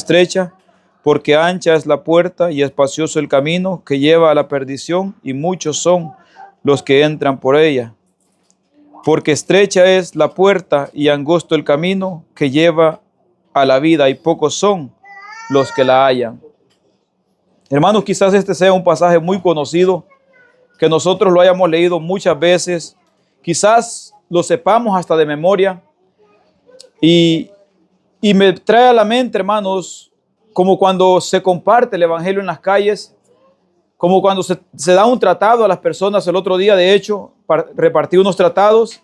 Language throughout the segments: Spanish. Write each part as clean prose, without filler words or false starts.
estrecha, porque ancha es la puerta y espacioso el camino que lleva a la perdición, y muchos son los que entran por ella. Porque estrecha es la puerta y angosto el camino que lleva a la vida, y pocos son los que la hallan. Hermanos, quizás este sea un pasaje muy conocido, que nosotros lo hayamos leído muchas veces, quizás lo sepamos hasta de memoria, y me trae a la mente, hermanos, como cuando se comparte el evangelio en las calles, como cuando se da un tratado a las personas. El otro día, de hecho, repartí unos tratados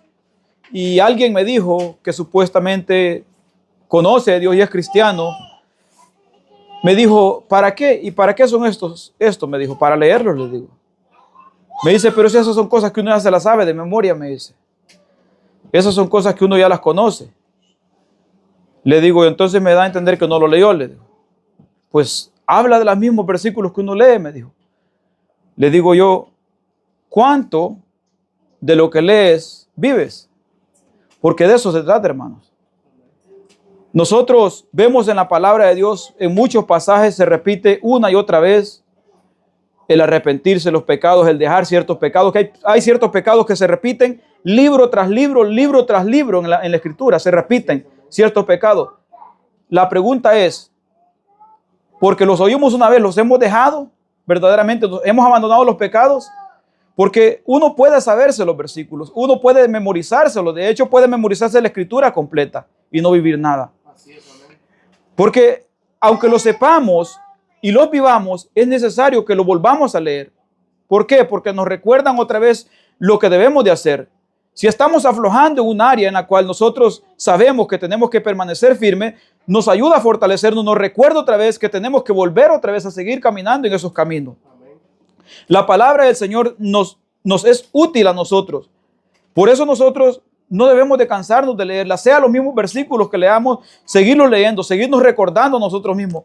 y alguien me dijo que supuestamente conoce a Dios y es cristiano. Me dijo, ¿para qué? ¿Y para qué son estos? Esto me dijo, para leerlos, les digo. Me dice, pero si esas son cosas que uno ya se las sabe de memoria, me dice. Esas son cosas que uno ya las conoce. Le digo, entonces me da a entender que no lo leyó, le digo. Pues habla de los mismos versículos que uno lee, me dijo. Le digo yo, ¿cuánto de lo que lees vives? Porque de eso se trata, hermanos. Nosotros vemos en la palabra de Dios, en muchos pasajes se repite una y otra vez el arrepentirse de los pecados, el dejar ciertos pecados, que hay ciertos pecados que se repiten libro tras libro en la Escritura, se repiten ciertos pecados. La pregunta es, porque los oímos una vez, los hemos dejado, verdaderamente hemos abandonado los pecados, porque uno puede saberse los versículos, uno puede memorizárselos, de hecho puede memorizarse la Escritura completa y no vivir nada. Porque aunque lo sepamos y los vivamos, es necesario que lo volvamos a leer. ¿Por qué? Porque nos recuerdan otra vez lo que debemos de hacer. Si estamos aflojando en un área en la cual nosotros sabemos que tenemos que permanecer firmes, nos ayuda a fortalecernos, nos recuerda otra vez que tenemos que volver otra vez a seguir caminando en esos caminos. La palabra del Señor nos es útil a nosotros. Por eso nosotros no debemos de cansarnos de leerla, sea los mismos versículos que leamos, seguirlos leyendo, seguirnos recordando nosotros mismos.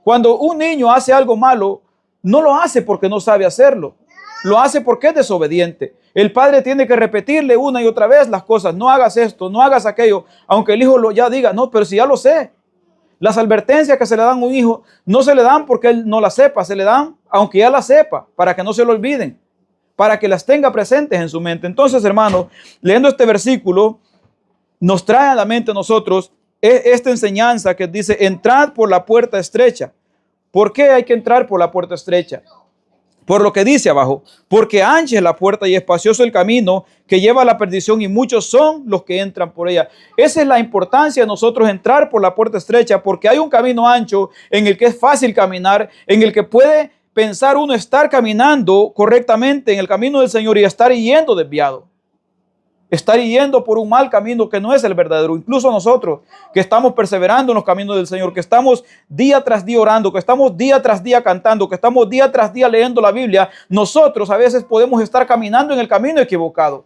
Cuando un niño hace algo malo, no lo hace porque no sabe hacerlo, lo hace porque es desobediente. El padre tiene que repetirle una y otra vez las cosas, no hagas esto, no hagas aquello, aunque el hijo ya diga, no, pero si ya lo sé. Las advertencias que se le dan a un hijo no se le dan porque él no las sepa, se le dan aunque ya las sepa, para que no se lo olviden, para que las tenga presentes en su mente. Entonces, hermanos, leyendo este versículo, nos trae a la mente a nosotros esta enseñanza que dice, entrad por la puerta estrecha. ¿Por qué hay que entrar por la puerta estrecha? Por lo que dice abajo, porque ancha es la puerta y espacioso el camino que lleva a la perdición, y muchos son los que entran por ella. Esa es la importancia de nosotros entrar por la puerta estrecha, porque hay un camino ancho en el que es fácil caminar, en el que puede pensar uno estar caminando correctamente en el camino del Señor y estar yendo desviado. Estar yendo por un mal camino que no es el verdadero. Incluso nosotros que estamos perseverando en los caminos del Señor, que estamos día tras día orando, que estamos día tras día cantando, que estamos día tras día leyendo la Biblia, nosotros a veces podemos estar caminando en el camino equivocado.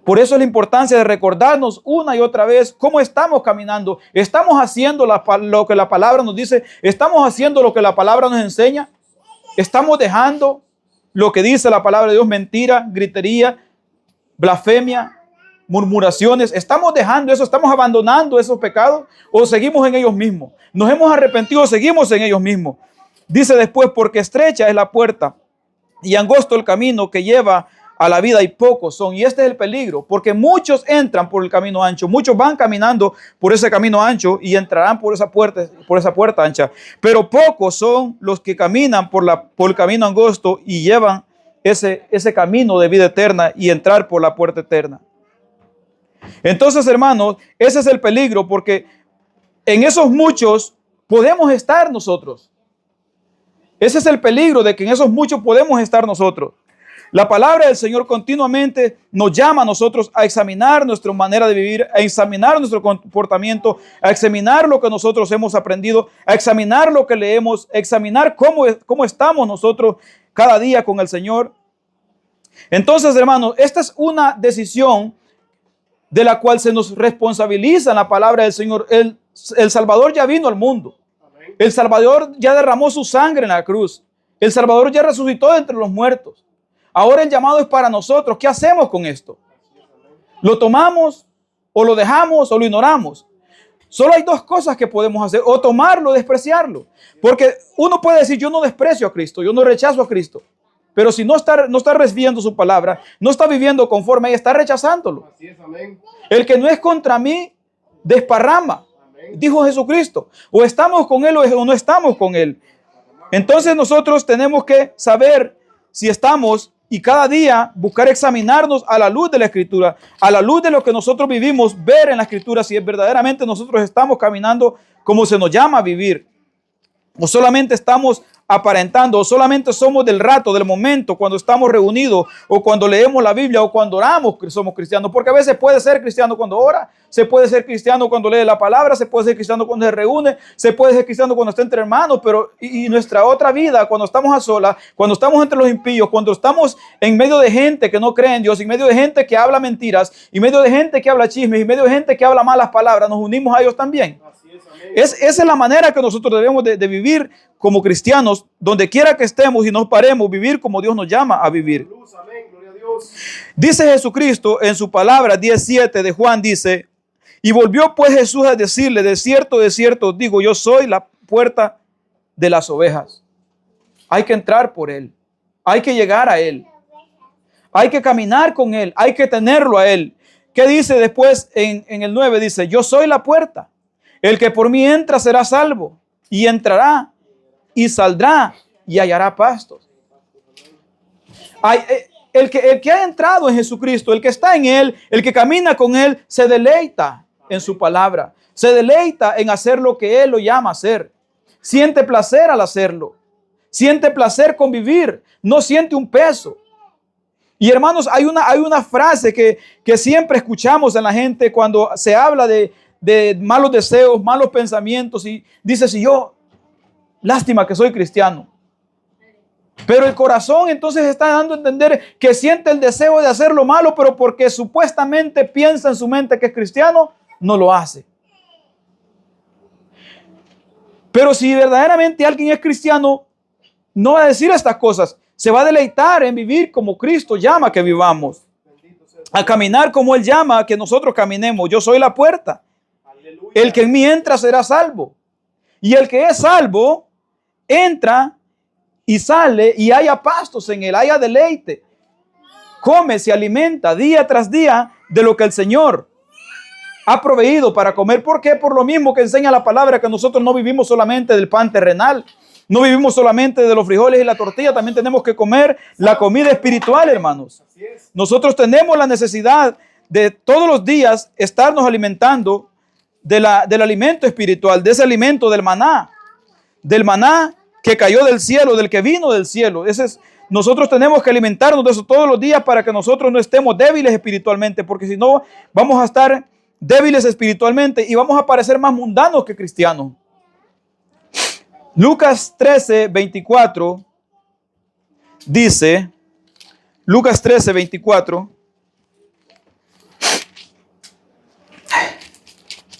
Por eso es la importancia de recordarnos una y otra vez cómo estamos caminando. ¿Estamos haciendo lo que la palabra nos dice? ¿Estamos haciendo lo que la palabra nos enseña? ¿Estamos dejando lo que dice la palabra de Dios? Mentira, gritería, blasfemia, murmuraciones. ¿Estamos dejando eso? ¿Estamos abandonando esos pecados? ¿O seguimos en ellos mismos? ¿Nos hemos arrepentido? ¿Seguimos en ellos mismos? Dice después, porque estrecha es la puerta y angosto el camino que lleva a la vida, y pocos son. Y este es el peligro, porque muchos entran por el camino ancho, muchos van caminando por ese camino ancho y entrarán por esa puerta ancha, pero pocos son los que caminan por el camino angosto y llevan ese camino de vida eterna y entrar por la puerta eterna. Entonces, hermanos, ese es el peligro, porque en esos muchos podemos estar nosotros. Ese es el peligro, de que en esos muchos podemos estar nosotros. La palabra del Señor continuamente nos llama a nosotros a examinar nuestra manera de vivir, a examinar nuestro comportamiento, a examinar lo que nosotros hemos aprendido, a examinar lo que leemos, a examinar cómo estamos nosotros cada día con el Señor. Entonces, hermanos, esta es una decisión de la cual se nos responsabiliza en la palabra del Señor. El Salvador ya vino al mundo. El Salvador ya derramó su sangre en la cruz. El Salvador ya resucitó de entre los muertos. Ahora el llamado es para nosotros. ¿Qué hacemos con esto? ¿Lo tomamos o lo dejamos o lo ignoramos? Solo hay dos cosas que podemos hacer: o tomarlo o despreciarlo. Porque uno puede decir, yo no desprecio a Cristo, yo no rechazo a Cristo. Pero si no está recibiendo su palabra, no está viviendo conforme a ella, está rechazándolo. Así es, amén. El que no es contra mí, desparrama, dijo Jesucristo. O estamos con Él o no estamos con Él. Entonces nosotros tenemos que saber si estamos, y cada día buscar examinarnos a la luz de la Escritura, a la luz de lo que nosotros vivimos, ver en la Escritura si verdaderamente nosotros estamos caminando como se nos llama a vivir. O solamente estamos aparentando, o solamente somos del rato, del momento, cuando estamos reunidos, o cuando leemos la Biblia, o cuando oramos que somos cristianos. Porque a veces puede ser cristiano cuando ora, se puede ser cristiano cuando lee la palabra, se puede ser cristiano cuando se reúne, se puede ser cristiano cuando está entre hermanos, pero y nuestra otra vida, cuando estamos a solas, cuando estamos entre los impíos, cuando estamos en medio de gente que no cree en Dios, en medio de gente que habla mentiras, en medio de gente que habla chismes, en medio de gente que habla malas palabras, nos unimos a ellos también. Esa es la manera que nosotros debemos de vivir como cristianos, donde quiera que estemos y nos paremos, vivir como Dios nos llama a vivir. Dice Jesucristo en su palabra 17 de Juan, dice: y volvió pues Jesús a decirle, de cierto os digo, yo soy la puerta de las ovejas. Hay que entrar por Él, hay que llegar a Él, hay que caminar con Él, hay que tenerlo a Él. ¿Qué dice después en el 9? Dice: yo soy la puerta. El que por mí entra será salvo, y entrará y saldrá y hallará pastos. El que ha entrado en Jesucristo, el que está en Él, el que camina con Él, se deleita en su palabra, se deleita en hacer lo que Él lo llama a hacer. Siente placer al hacerlo, siente placer con vivir, no siente un peso. Y hermanos, hay una frase que siempre escuchamos en la gente cuando se habla de malos deseos, malos pensamientos, y dice: si yo, lástima que soy cristiano. Pero el corazón entonces está dando a entender que siente el deseo de hacer lo malo, pero porque supuestamente piensa en su mente que es cristiano, no lo hace. Pero si verdaderamente alguien es cristiano, no va a decir estas cosas. Se va a deleitar en vivir como Cristo llama que vivamos, a caminar como Él llama que nosotros caminemos. Yo soy la puerta. El que en mí entra será salvo. Y el que es salvo entra y sale y haya pastos en él, haya deleite. Come, se alimenta día tras día de lo que el Señor ha proveído para comer. ¿Por qué? Por lo mismo que enseña la palabra, que nosotros no vivimos solamente del pan terrenal, no vivimos solamente de los frijoles y la tortilla, también tenemos que comer la comida espiritual, hermanos. Nosotros tenemos la necesidad de todos los días estarnos alimentando del alimento espiritual, de ese alimento del maná que cayó del cielo, del que vino del cielo. Nosotros tenemos que alimentarnos de eso todos los días para que nosotros no estemos débiles espiritualmente, porque si no vamos a estar débiles espiritualmente y vamos a parecer más mundanos que cristianos. Lucas 13, 24 dice, Lucas 13, 24.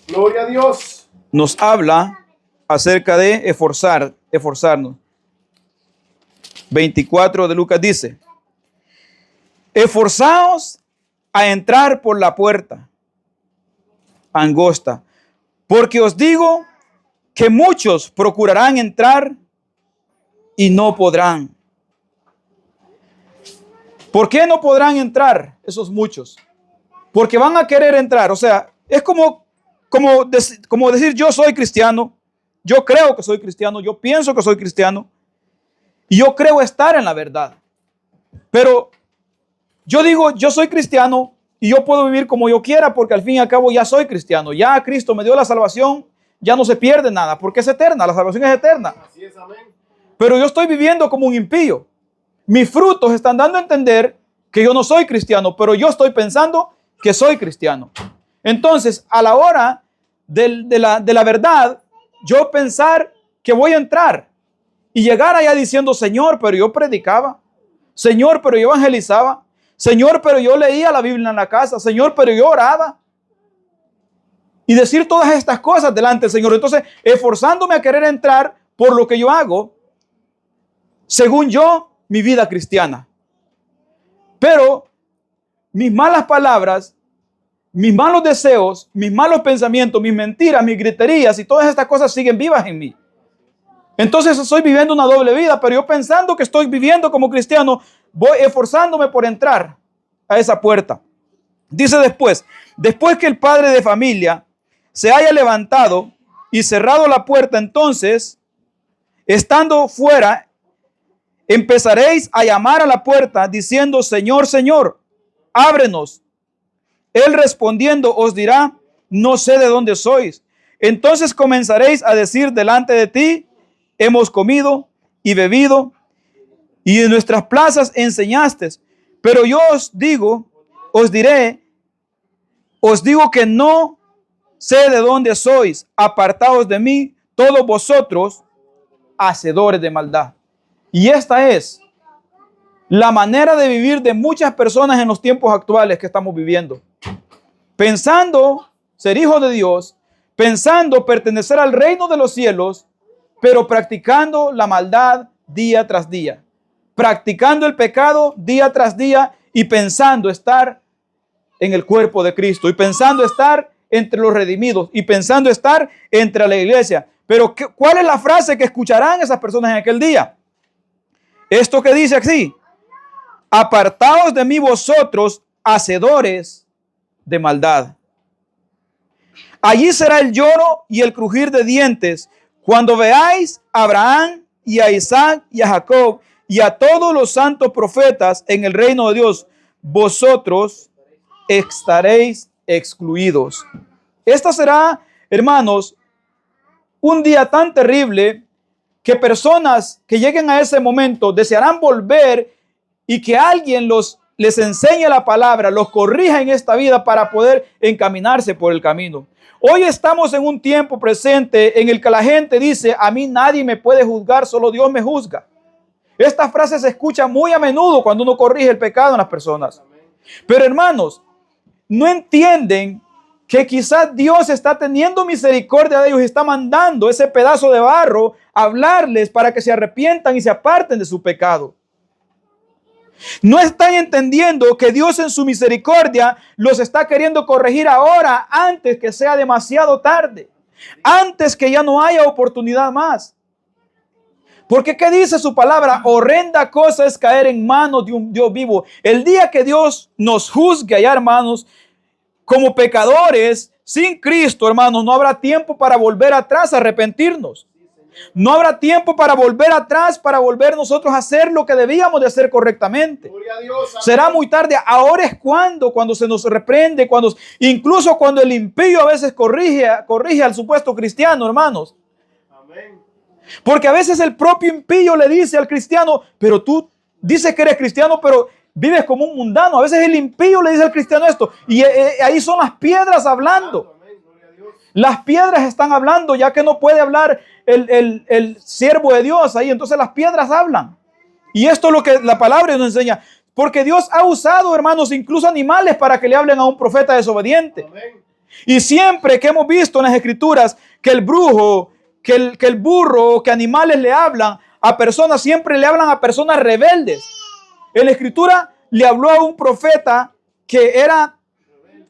Gloria a Dios. Nos habla acerca de esforzarnos. 24 de Lucas dice: esforzaos a entrar por la puerta angosta, porque os digo que muchos procurarán entrar y no podrán. ¿Por qué no podrán entrar esos muchos? Porque van a querer entrar. O sea, es como decir: yo soy cristiano, yo creo que soy cristiano, yo pienso que soy cristiano y yo creo estar en la verdad. Pero yo digo, yo soy cristiano y yo puedo vivir como yo quiera porque al fin y al cabo ya soy cristiano. Ya Cristo me dio la salvación, ya no se pierde nada porque es eterna, la salvación es eterna. Así es, amén. Pero yo estoy viviendo como un impío. Mis frutos están dando a entender que yo no soy cristiano, pero yo estoy pensando que soy cristiano. Entonces, a la hora de la verdad, yo pensar que voy a entrar y llegar allá diciendo: Señor, pero yo predicaba, Señor, pero yo evangelizaba, Señor, pero yo leía la Biblia en la casa, Señor, pero yo oraba, y decir todas estas cosas delante del Señor. Entonces, esforzándome a querer entrar por lo que yo hago, según yo, mi vida cristiana. Pero mis malas palabras, mis malos deseos, mis malos pensamientos, mis mentiras, mis griterías y todas estas cosas siguen vivas en mí. Entonces estoy viviendo una doble vida, pero yo pensando que estoy viviendo como cristiano, voy esforzándome por entrar a esa puerta. Dice después que el padre de familia se haya levantado y cerrado la puerta, entonces, estando fuera, empezaréis a llamar a la puerta diciendo, Señor, Señor, ábrenos. Él respondiendo os dirá, no sé de dónde sois. Entonces comenzaréis a decir delante de ti, hemos comido y bebido y en nuestras plazas enseñaste. Pero yo os digo que no sé de dónde sois. Apartaos de mí, todos vosotros, hacedores de maldad. Y esta es la manera de vivir de muchas personas en los tiempos actuales que estamos viviendo. Pensando ser hijos de Dios, pensando pertenecer al reino de los cielos, pero practicando la maldad día tras día, practicando el pecado día tras día y pensando estar en el cuerpo de Cristo y pensando estar entre los redimidos y pensando estar entre la iglesia. Pero ¿cuál es la frase que escucharán esas personas en aquel día? Esto que dice así, apartaos de mí vosotros, hacedores de maldad. Allí será el lloro y el crujir de dientes cuando veáis a Abraham y a Isaac y a Jacob y a todos los santos profetas en el reino de Dios. Vosotros estaréis excluidos. Esta será, hermanos, un día tan terrible que personas que lleguen a ese momento desearán volver y que alguien les enseñe la palabra, los corrija en esta vida para poder encaminarse por el camino. Hoy estamos en un tiempo presente en el que la gente dice, a mí nadie me puede juzgar, solo Dios me juzga. Esta frase se escucha muy a menudo cuando uno corrige el pecado en las personas. Pero hermanos, no entienden que quizás Dios está teniendo misericordia de ellos y está mandando ese pedazo de barro a hablarles para que se arrepientan y se aparten de su pecado. No están entendiendo que Dios en su misericordia los está queriendo corregir ahora, antes que sea demasiado tarde, antes que ya no haya oportunidad más. Porque ¿qué dice su palabra? Horrenda cosa es caer en manos de un Dios vivo. El día que Dios nos juzgue allá, hermanos, como pecadores, sin Cristo, hermanos, no habrá tiempo para volver atrás a arrepentirnos. No habrá tiempo para volver atrás, para volver nosotros a hacer lo que debíamos de hacer correctamente. Será muy tarde. Ahora es cuando se nos reprende, incluso cuando el impío a veces corrige al supuesto cristiano, hermanos. Amén. Porque a veces el propio impío le dice al cristiano, pero tú dices que eres cristiano, pero vives como un mundano. A veces el impío le dice al cristiano esto, y ahí son las piedras hablando. Las piedras están hablando, ya que no puede hablar el siervo de Dios ahí, entonces las piedras hablan. Y esto es lo que la palabra nos enseña, porque Dios ha usado, hermanos, incluso animales para que le hablen a un profeta desobediente. Amén. Y siempre que hemos visto en las escrituras que el brujo, que el burro, que animales le hablan a personas, siempre le hablan a personas rebeldes. En la escritura le habló a un profeta que era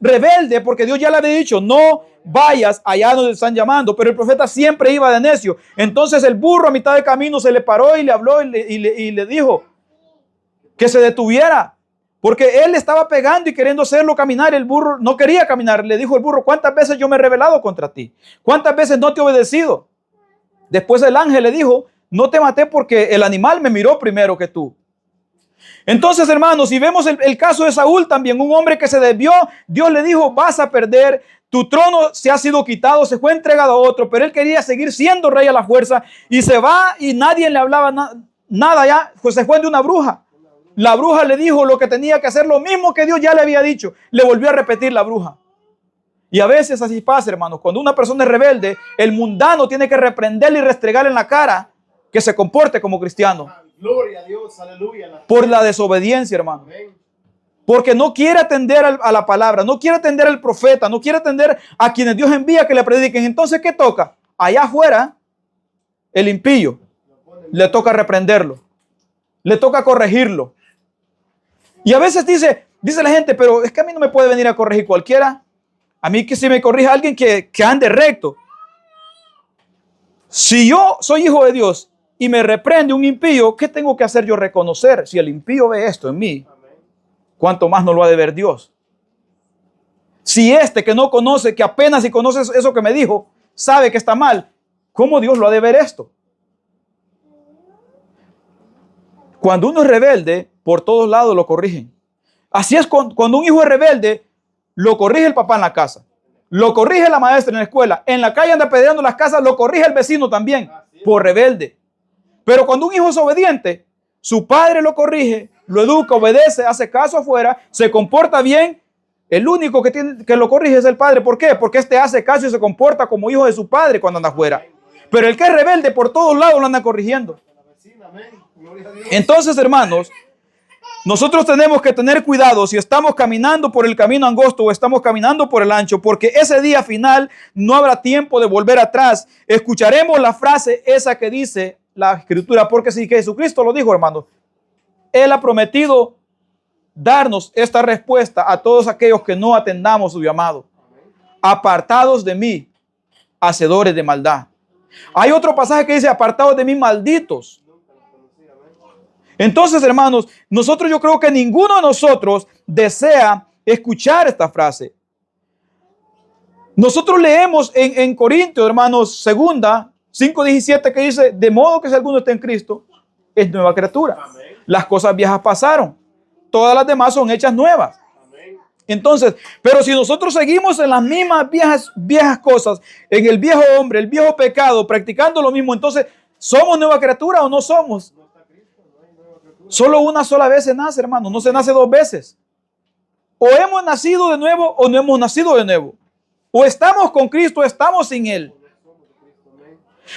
rebelde porque Dios ya le había dicho, no vayas allá donde están llamando, pero el profeta siempre iba de necio. Entonces el burro a mitad de camino se le paró y le habló y le dijo que se detuviera, porque él estaba pegando y queriendo hacerlo caminar. El burro no quería caminar. Le dijo el burro, ¿cuántas veces yo me he rebelado contra ti? ¿Cuántas veces no te he obedecido? Después el ángel le dijo, no te maté porque el animal me miró primero que tú. Entonces, hermanos, si vemos el caso de Saúl también, un hombre que se desvió, Dios le dijo, vas a perder, tu trono se ha sido quitado, se fue entregado a otro, pero él quería seguir siendo rey a la fuerza y se va y nadie le hablaba nada ya, pues se fue de una bruja. La bruja le dijo lo que tenía que hacer, lo mismo que Dios ya le había dicho, le volvió a repetir la bruja. Y a veces así pasa, hermanos, cuando una persona es rebelde, el mundano tiene que reprenderle y restregarle en la cara que se comporte como cristiano. Gloria a Dios, aleluya. Por la desobediencia, hermano. Amén. Porque no quiere atender a la palabra, no quiere atender al profeta, no quiere atender a quienes Dios envía que le prediquen. Entonces, ¿qué toca? Allá afuera, el impío, le toca reprenderlo, le toca corregirlo. Y a veces dice la gente, pero es que a mí no me puede venir a corregir cualquiera. A mí que si me corrija alguien que ande recto. Si yo soy hijo de Dios y me reprende un impío, ¿qué tengo que hacer yo? Reconocer. Si el impío ve esto en mí, ¿cuánto más no lo ha de ver Dios? Si este que no conoce, que apenas si conoce eso que me dijo, sabe que está mal, ¿cómo Dios lo ha de ver esto? Cuando uno es rebelde, por todos lados lo corrigen. Así es cuando un hijo es rebelde, lo corrige el papá en la casa, lo corrige la maestra en la escuela, en la calle anda apedreando las casas, lo corrige el vecino también, por rebelde. Pero cuando un hijo es obediente, su padre lo corrige, lo educa, obedece, hace caso afuera, se comporta bien. El único que lo corrige es el padre. ¿Por qué? Porque este hace caso y se comporta como hijo de su padre cuando anda afuera. Pero el que es rebelde por todos lados lo anda corrigiendo. Entonces, hermanos, nosotros tenemos que tener cuidado si estamos caminando por el camino angosto o estamos caminando por el ancho, porque ese día final no habrá tiempo de volver atrás. Escucharemos la frase esa que dice la Escritura, porque si Jesucristo lo dijo, hermanos, Él ha prometido darnos esta respuesta a todos aquellos que no atendamos su llamado. Apartados de mí, hacedores de maldad. Hay otro pasaje que dice, apartados de mí, malditos. Entonces, hermanos, yo creo que ninguno de nosotros desea escuchar esta frase. Nosotros leemos en Corintios, hermanos, 5:17, que dice, de modo que si alguno está en Cristo, es nueva criatura. Amén. Las cosas viejas pasaron, todas las demás son hechas nuevas. Amén. Entonces, pero si nosotros seguimos en las mismas viejas cosas, en el viejo hombre, el viejo pecado, practicando lo mismo, entonces, ¿somos nueva criatura o no somos? Solo una sola vez se nace, hermano, no se nace dos veces. O hemos nacido de nuevo o no hemos nacido de nuevo. O estamos con Cristo o estamos sin Él.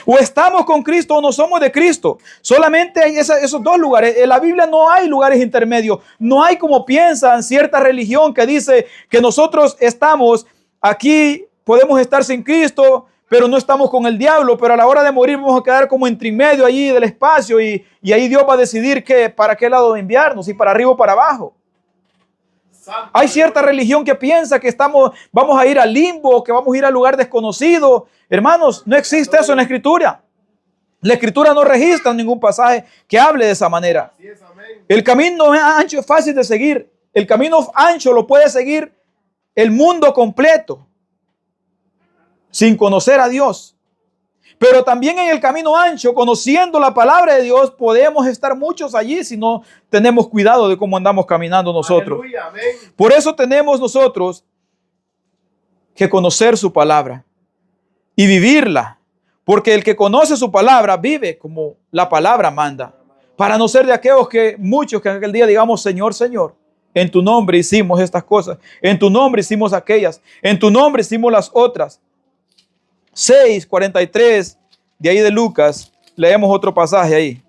O estamos con Cristo o no somos de Cristo. Solamente hay esos dos lugares. En la Biblia no hay lugares intermedios. No hay como piensan cierta religión que dice que nosotros estamos aquí, podemos estar sin Cristo, pero no estamos con el diablo, pero a la hora de morir vamos a quedar como entre medio allí del espacio y ahí Dios va a decidir para qué lado enviarnos, si para arriba o para abajo. Hay cierta religión que piensa que vamos a ir al limbo, que vamos a ir al lugar desconocido. Hermanos, no existe eso en la Escritura. La Escritura no registra ningún pasaje que hable de esa manera. El camino ancho es fácil de seguir. El camino ancho lo puede seguir el mundo completo sin conocer a Dios. Pero también en el camino ancho, conociendo la palabra de Dios, podemos estar muchos allí si no tenemos cuidado de cómo andamos caminando nosotros. Aleluya, amén. Por eso tenemos nosotros que conocer su palabra y vivirla. Porque el que conoce su palabra vive como la palabra manda. Para no ser de aquellos muchos que en aquel día digamos, Señor, Señor, en tu nombre hicimos estas cosas. En tu nombre hicimos aquellas. En tu nombre hicimos las otras. 6:43 de ahí de Lucas, leemos otro pasaje ahí.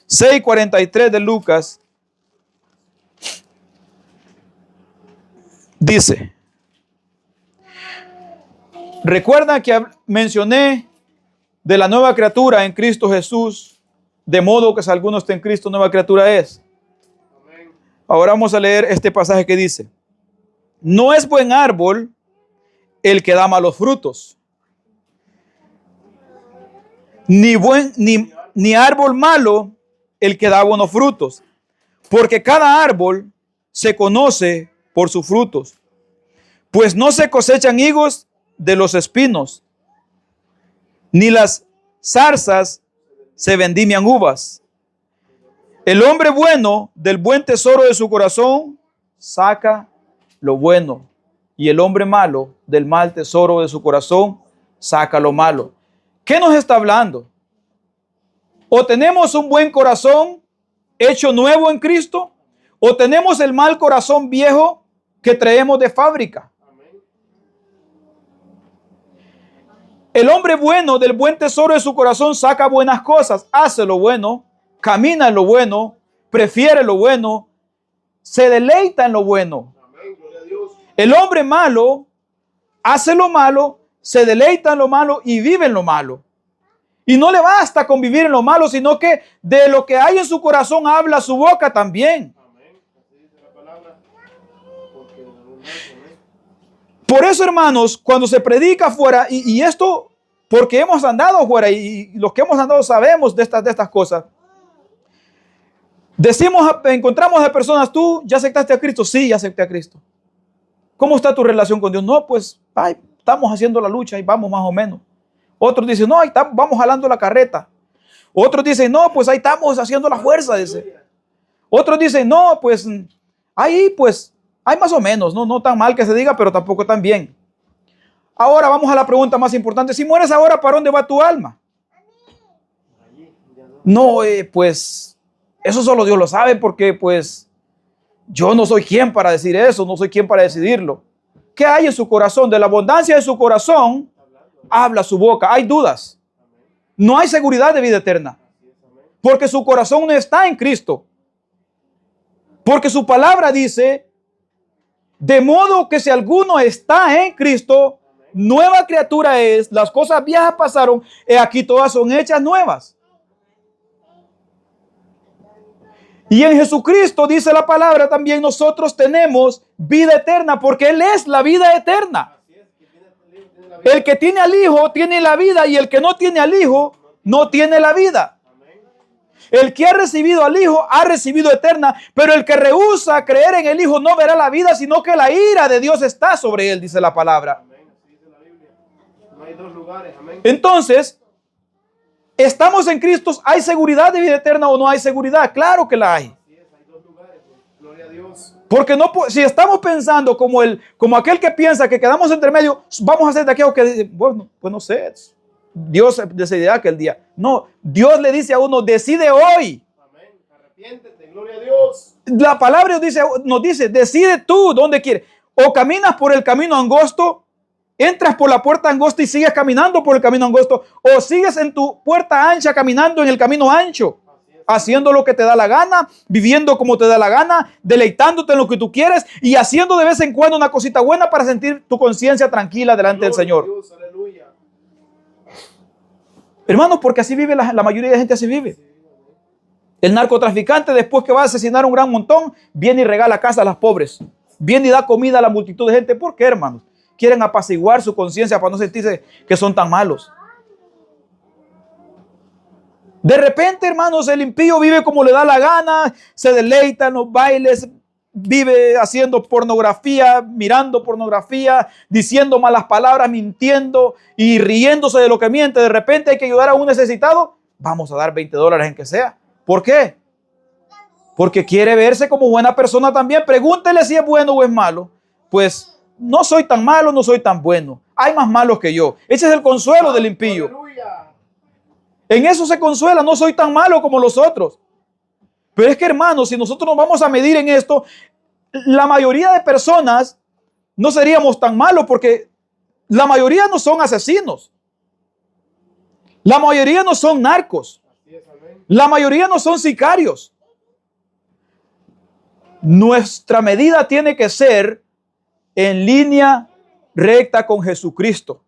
6:43 de Lucas dice, recuerda que mencioné de la nueva criatura en Cristo Jesús, de modo que si alguno está en Cristo, nueva criatura es. Amén. Ahora vamos a leer este pasaje que dice, no es buen árbol el que da malos frutos, ni árbol malo el que da buenos frutos, porque cada árbol se conoce por sus frutos, pues no se cosechan higos de los espinos, ni las zarzas se vendimian uvas. El hombre bueno del buen tesoro de su corazón saca lo bueno, y el hombre malo del mal tesoro de su corazón saca lo malo. ¿Qué nos está hablando? O tenemos un buen corazón hecho nuevo en Cristo, o tenemos el mal corazón viejo que traemos de fábrica. El hombre bueno del buen tesoro de su corazón saca buenas cosas, hace lo bueno, camina en lo bueno, prefiere lo bueno, se deleita en lo bueno. El hombre malo hace lo malo, se deleita en lo malo y vive en lo malo. Y no le basta con vivir en lo malo, sino que de lo que hay en su corazón habla su boca también. Por eso, hermanos, cuando se predica afuera, y esto porque hemos andado afuera y los que hemos andado sabemos de estas cosas. Encontramos a personas, ¿tú ya aceptaste a Cristo? Sí, ya acepté a Cristo. ¿Cómo está tu relación con Dios? No, pues estamos haciendo la lucha y vamos más o menos. Otros dicen, no, ahí vamos jalando la carreta. Otros dicen, no, pues ahí estamos haciendo la fuerza. Dice. Otros dicen, no, pues ahí pues hay más o menos, no tan mal que se diga, pero tampoco tan bien. Ahora vamos a la pregunta más importante. Si mueres ahora, ¿para dónde va tu alma? No, pues eso solo Dios lo sabe porque pues yo no soy quien para decir eso, no soy quien para decidirlo. ¿Qué hay en su corazón? De la abundancia de su corazón habla su boca. Hay dudas. No hay seguridad de vida eterna. Porque su corazón no está en Cristo. Porque su palabra dice, de modo que si alguno está en Cristo, nueva criatura es, las cosas viejas pasaron, y aquí todas son hechas nuevas. Y en Jesucristo, dice la palabra, también nosotros tenemos vida eterna, porque Él es la vida eterna. El que tiene al Hijo tiene la vida, y el que no tiene al Hijo no tiene la vida. El que ha recibido al Hijo ha recibido eterna, pero el que rehúsa creer en el Hijo no verá la vida, sino que la ira de Dios está sobre él, dice la palabra. Entonces, ¿estamos en Cristo? ¿Hay seguridad de vida eterna o no hay seguridad? Claro que la hay. Porque no, si estamos pensando como aquel que piensa que quedamos entre medio, vamos a hacer de aquello que, bueno, pues no sé, Dios decidirá aquel día. No, Dios le dice a uno, decide hoy. Amén. Arrepiéntete, gloria a Dios. La palabra nos dice, decide tú dónde quieres. O caminas por el camino angosto, entras por la puerta angosta y sigues caminando por el camino angosto, o sigues en tu puerta ancha caminando en el camino ancho, haciendo lo que te da la gana, viviendo como te da la gana, deleitándote en lo que tú quieres y haciendo de vez en cuando una cosita buena para sentir tu conciencia tranquila delante del Señor. Dios, aleluya. Hermanos, porque así vive la mayoría de gente, así vive. El narcotraficante, después que va a asesinar un gran montón, viene y regala casa a las pobres. Viene y da comida a la multitud de gente. ¿Por qué, hermanos? Quieren apaciguar su conciencia para no sentirse que son tan malos. De repente, hermanos, el impío vive como le da la gana, se deleita en los bailes, vive haciendo pornografía, mirando pornografía, diciendo malas palabras, mintiendo y riéndose de lo que miente. De repente hay que ayudar a un necesitado, vamos a dar $20 en que sea. ¿Por qué? Porque quiere verse como buena persona también. Pregúntele si es bueno o es malo. Pues no soy tan malo, no soy tan bueno. Hay más malos que yo. Ese es el consuelo del impío. Aleluya. En eso se consuela, no soy tan malo como los otros. Pero es que, hermanos, si nosotros nos vamos a medir en esto, la mayoría de personas no seríamos tan malos porque la mayoría no son asesinos. La mayoría no son narcos. La mayoría no son sicarios. Nuestra medida tiene que ser en línea recta con Jesucristo.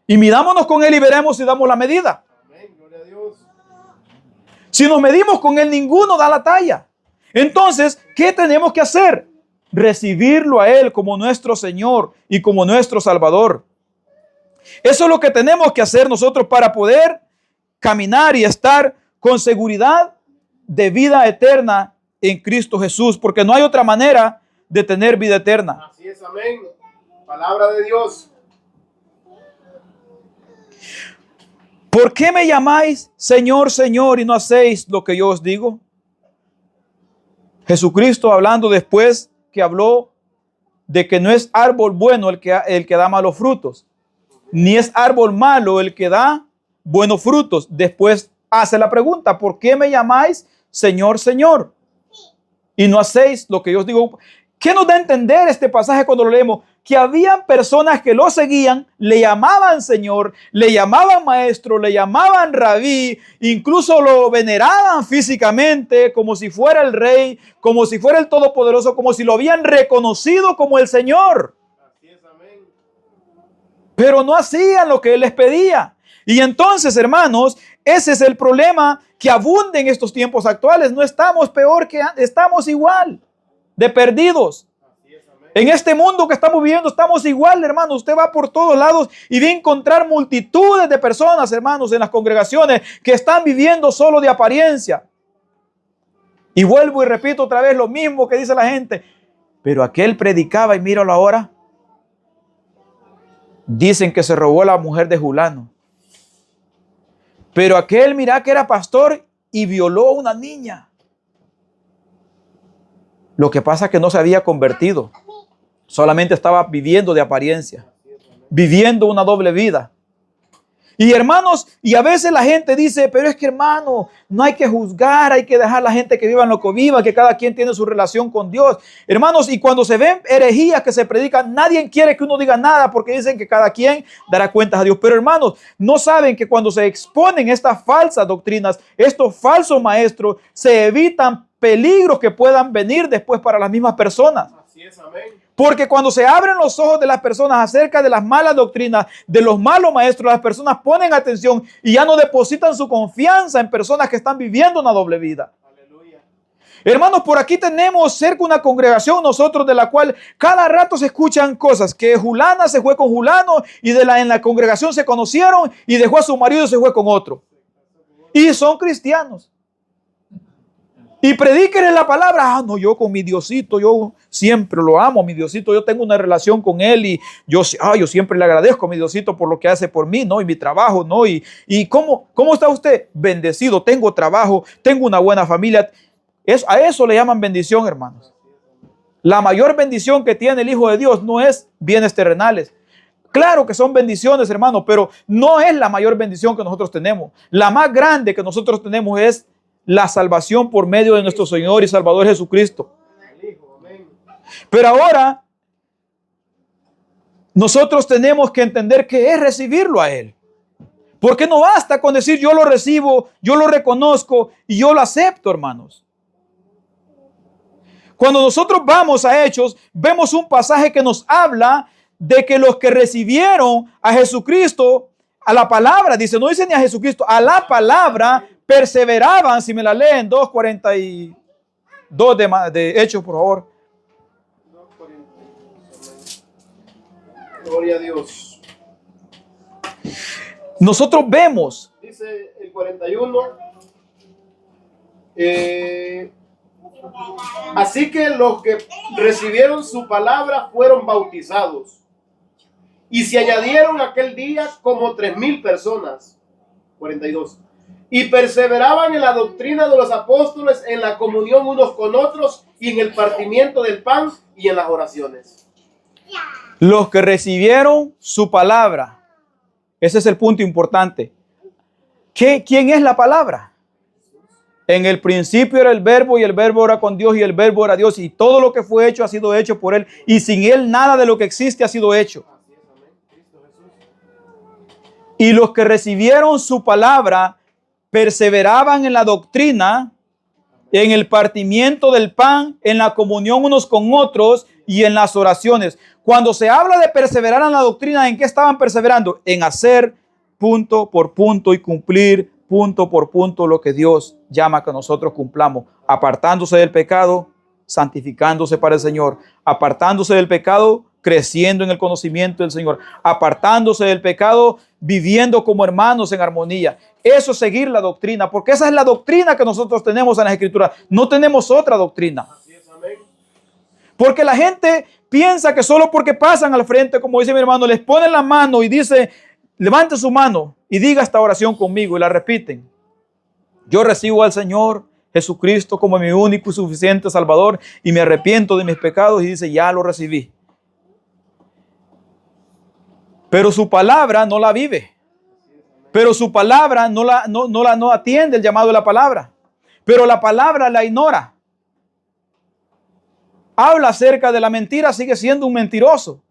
Y midámonos con Él y veremos si damos la medida. Amén, gloria a Dios. Si nos medimos con Él, ninguno da la talla. Entonces, ¿qué tenemos que hacer? Recibirlo a Él como nuestro Señor y como nuestro Salvador. Eso es lo que tenemos que hacer nosotros para poder caminar y estar con seguridad de vida eterna en Cristo Jesús, porque no hay otra manera de tener vida eterna. Así es, amén. Palabra de Dios. ¿Por qué me llamáis Señor, Señor y no hacéis lo que yo os digo? Jesucristo hablando después que habló de que no es árbol bueno el que da malos frutos, ni es árbol malo el que da buenos frutos. Después hace la pregunta, ¿por qué me llamáis Señor, Señor? Y no hacéis lo que yo os digo. ¿Qué nos da a entender este pasaje cuando lo leemos? Que habían personas que lo seguían, le llamaban Señor, le llamaban Maestro, le llamaban Rabí, incluso lo veneraban físicamente como si fuera el Rey, como si fuera el Todopoderoso, como si lo habían reconocido como el Señor. Así es, amén. Pero no hacían lo que Él les pedía. Y entonces, hermanos, ese es el problema que abunda en estos tiempos actuales. No estamos peor que antes, estamos igual de perdidos. En este mundo que estamos viviendo estamos igual, hermano. Usted va por todos lados y va a encontrar multitudes de personas, hermanos, en las congregaciones que están viviendo solo de apariencia. Y vuelvo y repito otra vez lo mismo que dice la gente. Pero aquel predicaba y míralo ahora. Dicen que se robó la mujer de Julano. Pero aquel, mira que era pastor y violó a una niña. Lo que pasa es que no se había convertido. Solamente estaba viviendo de apariencia. Viviendo una doble vida. Y hermanos, y a veces la gente dice, pero es que hermano, no hay que juzgar, hay que dejar a la gente que viva en lo que viva, que cada quien tiene su relación con Dios. Hermanos, y cuando se ven herejías que se predican, nadie quiere que uno diga nada porque dicen que cada quien dará cuentas a Dios. Pero hermanos, no saben que cuando se exponen estas falsas doctrinas, estos falsos maestros, se evitan peligros que puedan venir después para las mismas personas. Así es, amén. Porque cuando se abren los ojos de las personas acerca de las malas doctrinas, de los malos maestros, las personas ponen atención y ya no depositan su confianza en personas que están viviendo una doble vida. Aleluya. Hermanos, por aquí tenemos cerca una congregación nosotros de la cual cada rato se escuchan cosas, que Julana se fue con Julano y en la congregación se conocieron y dejó a su marido y se fue con otro. Y son cristianos. Y predíquenle la palabra. Ah, no, yo con mi Diosito, yo siempre lo amo, mi Diosito, yo tengo una relación con él y yo siempre le agradezco a mi Diosito por lo que hace por mí, ¿no? Y mi trabajo, ¿no? Y ¿cómo está usted? Bendecido, tengo trabajo, tengo una buena familia. A eso le llaman bendición, hermanos. La mayor bendición que tiene el Hijo de Dios no es bienes terrenales. Claro que son bendiciones, hermanos, pero no es la mayor bendición que nosotros tenemos. La más grande que nosotros tenemos es la salvación por medio de nuestro Señor y Salvador Jesucristo. Pero ahora nosotros tenemos que entender que es recibirlo a Él. Porque no basta con decir yo lo recibo, yo lo reconozco y yo lo acepto, hermanos. Cuando nosotros vamos a Hechos, vemos un pasaje que nos habla de que los que recibieron a Jesucristo, a la palabra, dice, no dice ni a Jesucristo, a la palabra, perseveraban. Si me la leen, 2:42 de Hechos, por favor. Gloria a Dios. Nosotros vemos. Dice el 41. Así que los que recibieron su palabra fueron bautizados. Y se añadieron aquel día como 3,000 personas. 42. Y perseveraban en la doctrina de los apóstoles, en la comunión unos con otros, y en el partimiento del pan y en las oraciones. Los que recibieron su palabra. Ese es el punto importante. ¿Quién es la palabra? En el principio era el verbo y el verbo era con Dios y el verbo era Dios. Y todo lo que fue hecho ha sido hecho por Él. Y sin Él nada de lo que existe ha sido hecho. Y los que recibieron su palabra perseveraban en la doctrina, en el partimiento del pan, en la comunión unos con otros y en las oraciones. Cuando se habla de perseverar en la doctrina, ¿en qué estaban perseverando? En hacer punto por punto y cumplir punto por punto lo que Dios llama que nosotros cumplamos, apartándose del pecado, santificándose para el Señor, apartándose del pecado, creciendo en el conocimiento del Señor, apartándose del pecado, viviendo como hermanos en armonía. Eso es seguir la doctrina, porque esa es la doctrina que nosotros tenemos en las Escrituras. No tenemos otra doctrina. Porque la gente piensa que solo porque pasan al frente, como dice mi hermano, les ponen la mano y dice, levante su mano y diga esta oración conmigo, y la repiten. Yo recibo al Señor Jesucristo como mi único y suficiente Salvador y me arrepiento de mis pecados, y dice, ya lo recibí. Pero su palabra no la vive. Pero su palabra no atiende el llamado de la palabra. Pero la palabra la ignora. Habla acerca de la mentira, sigue siendo un mentiroso.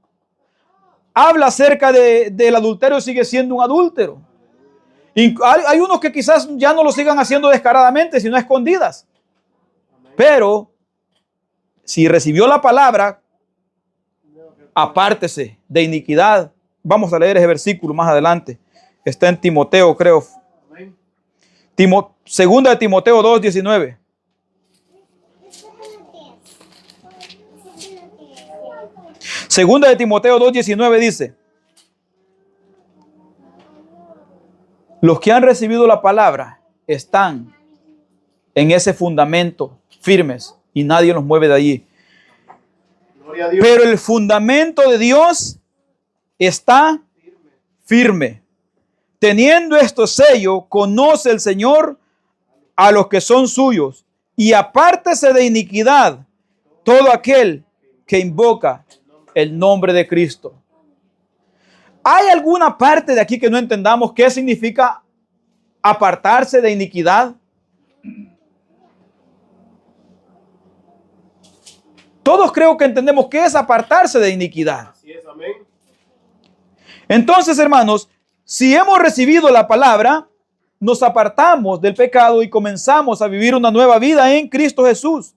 Habla acerca del adulterio, sigue siendo un adúltero. Y hay unos que quizás ya no lo sigan haciendo descaradamente, sino a escondidas. Pero si recibió la palabra, apártese de iniquidad. Vamos a leer ese versículo más adelante. Está en Timoteo, creo. Segunda de Timoteo 2:19. Segunda de Timoteo 2:19 dice: los que han recibido la palabra están en ese fundamento firmes y nadie los mueve de allí. Gloria a Dios. Pero el fundamento de Dios está firme. Teniendo esto sello, conoce el Señor a los que son suyos, y apártese de iniquidad todo aquel que invoca el nombre de Cristo. ¿Hay alguna parte de aquí que no entendamos qué significa apartarse de iniquidad? Todos creo que entendemos qué es apartarse de iniquidad. Así es, amén. Entonces, hermanos, si hemos recibido la palabra, nos apartamos del pecado y comenzamos a vivir una nueva vida en Cristo Jesús.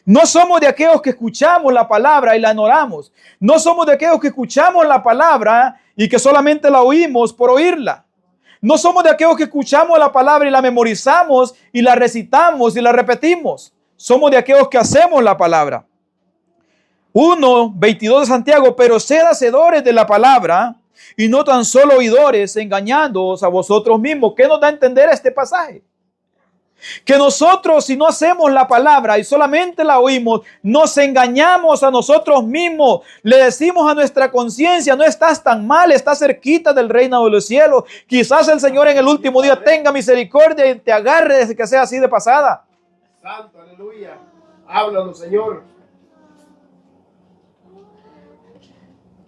No somos de aquellos que escuchamos la palabra y la ignoramos. No somos de aquellos que escuchamos la palabra y que solamente la oímos por oírla. No somos de aquellos que escuchamos la palabra y la memorizamos y la recitamos y la repetimos. Somos de aquellos que hacemos la palabra. 1:22 de Santiago: pero sed hacedores de la palabra y no tan solo oidores, engañándoos a vosotros mismos. ¿Qué nos da a entender este pasaje? Que nosotros, si no hacemos la palabra y solamente la oímos, nos engañamos a nosotros mismos. Le decimos a nuestra conciencia: no estás tan mal, estás cerquita del reino de los cielos. Quizás el Señor en el último día tenga misericordia y te agarre desde que sea así de pasada. Santo, aleluya. Háblanos, Señor.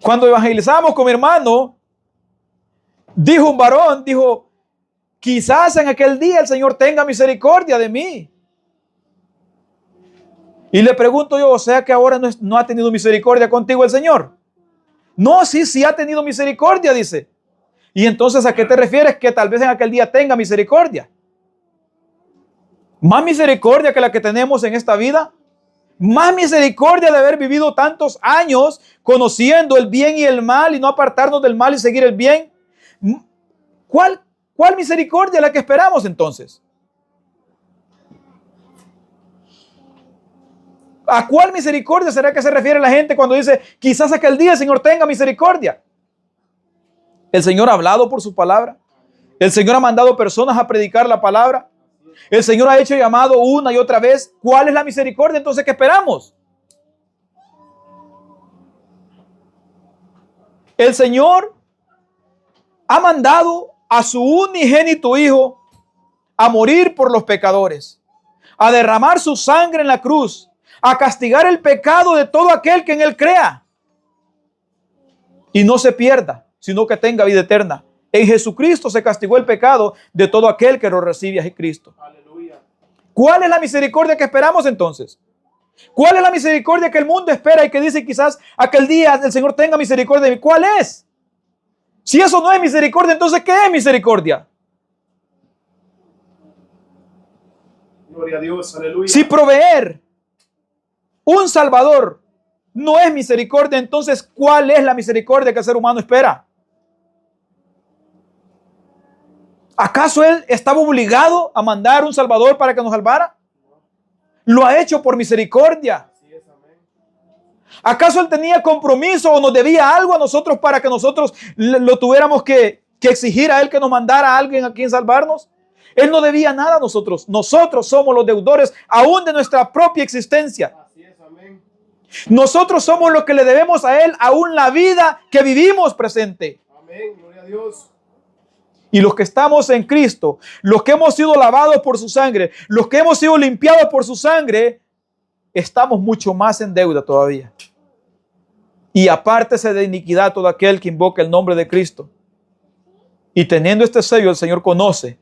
Cuando evangelizamos con mi hermano, dijo un varón, dijo: quizás en aquel día el Señor tenga misericordia de mí. Y le pregunto yo: o sea que ahora no ha tenido misericordia contigo el Señor. No, sí ha tenido misericordia, dice. Y entonces, ¿a qué te refieres que tal vez en aquel día tenga misericordia? Más misericordia que la que tenemos en esta vida. Más misericordia de haber vivido tantos años conociendo el bien y el mal y no apartarnos del mal y seguir el bien. ¿Cuál misericordia es la que esperamos entonces? ¿A cuál misericordia será que se refiere la gente cuando dice: quizás aquel día el Señor tenga misericordia? El Señor ha hablado por su palabra. El Señor ha mandado personas a predicar la palabra. El Señor ha hecho llamado una y otra vez. ¿Cuál es la misericordia entonces que esperamos? El Señor ha mandado a su unigénito Hijo a morir por los pecadores, a derramar su sangre en la cruz, a castigar el pecado de todo aquel que en Él crea y no se pierda, sino que tenga vida eterna. En Jesucristo se castigó el pecado de todo aquel que lo recibe a Cristo. Aleluya. ¿Cuál es la misericordia que esperamos entonces? ¿Cuál es la misericordia que el mundo espera y que dice: quizás aquel día el Señor tenga misericordia de mí? ¿Cuál es? Si eso no es misericordia, entonces ¿qué es misericordia? Gloria a Dios, aleluya. Si proveer un Salvador no es misericordia, entonces ¿cuál es la misericordia que el ser humano espera? ¿Acaso Él estaba obligado a mandar un Salvador para que nos salvara? Lo ha hecho por misericordia. Así es, amén. ¿Acaso Él tenía compromiso o nos debía algo a nosotros para que nosotros lo tuviéramos que exigir a Él que nos mandara a alguien a quien salvarnos? Él no debía nada a nosotros. Nosotros somos los deudores aún de nuestra propia existencia. Así es, amén. Nosotros somos los que le debemos a Él aún la vida que vivimos presente. Amén, gloria a Dios. Y los que estamos en Cristo, los que hemos sido lavados por su sangre, los que hemos sido limpiados por su sangre, estamos mucho más en deuda todavía. Y apártese de iniquidad todo aquel que invoque el nombre de Cristo. Y teniendo este sello, el Señor conoce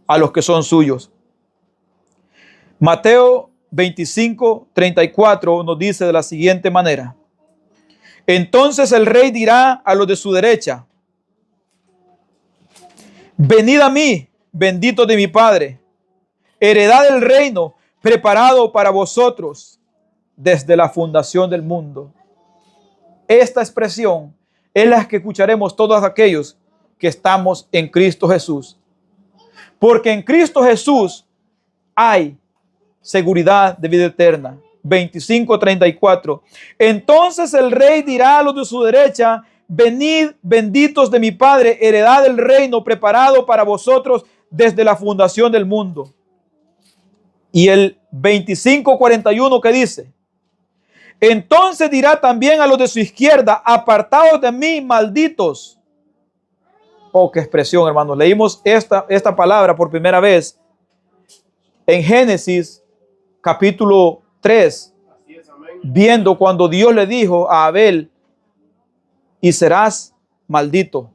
a los que son suyos. Mateo 25:34 nos dice de la siguiente manera: entonces el rey dirá a los de su derecha: venid a mí, benditos de mi Padre, heredad del reino preparado para vosotros desde la fundación del mundo. Esta expresión es la que escucharemos todos aquellos que estamos en Cristo Jesús. Porque en Cristo Jesús hay seguridad de vida eterna. 25:34. Entonces el rey dirá a los de su derecha: venid, benditos de mi Padre, heredad del reino preparado para vosotros desde la fundación del mundo. Y el 25:41 que dice: entonces dirá también a los de su izquierda: apartaos de mí, malditos. Oh, qué expresión, hermanos. Leímos esta palabra por primera vez en Génesis capítulo 3, Así es, amén. viendo cuando Dios le dijo a Abel: y serás maldito.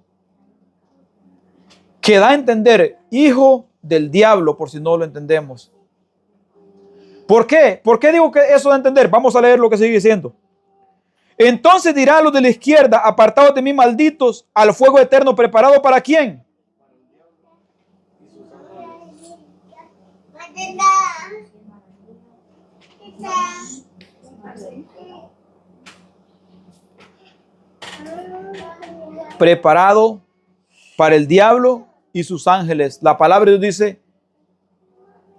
Que da a entender hijo del diablo, por si no lo entendemos. ¿Por qué? ¿Por qué digo que eso da a entender? Vamos a leer lo que sigue diciendo. Entonces dirá a los de la izquierda: apartados de mí, malditos, al fuego eterno preparado ¿para quién? Preparado para el diablo y sus ángeles. La palabra de Dios dice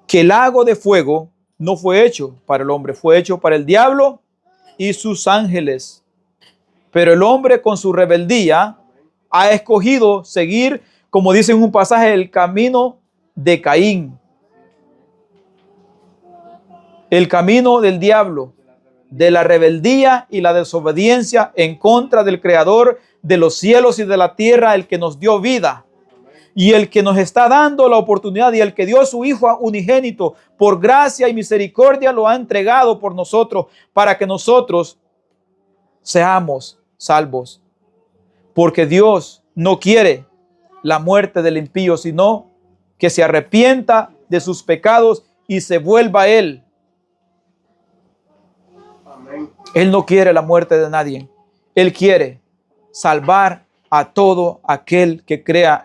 que el lago de fuego no fue hecho para el hombre, fue hecho para el diablo y sus ángeles. Pero el hombre, con su rebeldía, ha escogido seguir, como dice en un pasaje, el camino de Caín, el camino del diablo, de la rebeldía y la desobediencia en contra del Creador de los cielos y de la tierra, el que nos dio vida y el que nos está dando la oportunidad, y el que dio a su Hijo unigénito por gracia y misericordia lo ha entregado por nosotros, para que nosotros seamos salvos. Porque Dios no quiere la muerte del impío, sino que se arrepienta de sus pecados y se vuelva a Él. Amén. Él no quiere la muerte de nadie. Él quiere salvar a todo aquel que crea